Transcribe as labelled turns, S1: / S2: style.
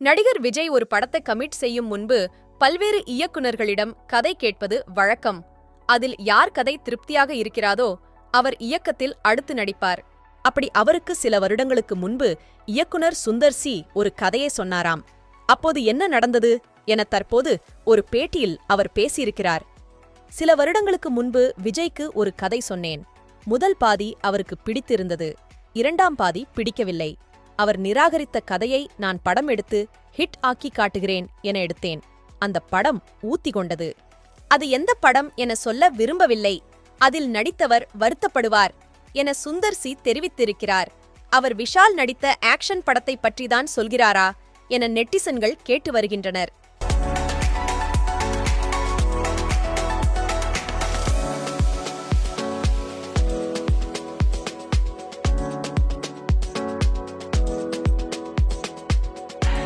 S1: நடிகர் விஜய் ஒரு படத்தை கமிட் செய்யும் முன்பு பல்வேறு இயக்குனர்களிடம் கதை கேட்பது வழக்கம். அதில் யார் கதை திருப்தியாக இருக்கிறாதோ அவர் இயக்கத்தில் அடுத்து நடிப்பார். அப்படி அவருக்கு சில வருடங்களுக்கு முன்பு இயக்குனர் சுந்தர் சி ஒரு கதையை சொன்னாராம். அப்போது என்ன நடந்தது என தற்போது ஒரு பேட்டியில் அவர் பேசியிருக்கிறார். சில வருடங்களுக்கு முன்பு விஜய்க்கு ஒரு கதை சொன்னேன். முதல் பாதி அவருக்கு பிடித்திருந்தது, இரண்டாம் பாதி பிடிக்கவில்லை. அவர் நிராகரித்த கதையை நான் படம் எடுத்து ஹிட் ஆக்கி காட்டுகிறேன் என எடுத்தேன். அந்த படம் ஊத்தி கொண்டது. அது எந்த படம் என சொல்ல விரும்பவில்லை. அதில் நடித்தவர் வருத்தப்படுவார் என சுந்தர் சி தெரிவித்திருக்கிறார். அவர் விஷால் நடித்த ஆக்ஷன் படத்தை பற்றிதான் சொல்கிறாரா என நெட்டிசன்கள் கேட்டு வருகின்றனர்.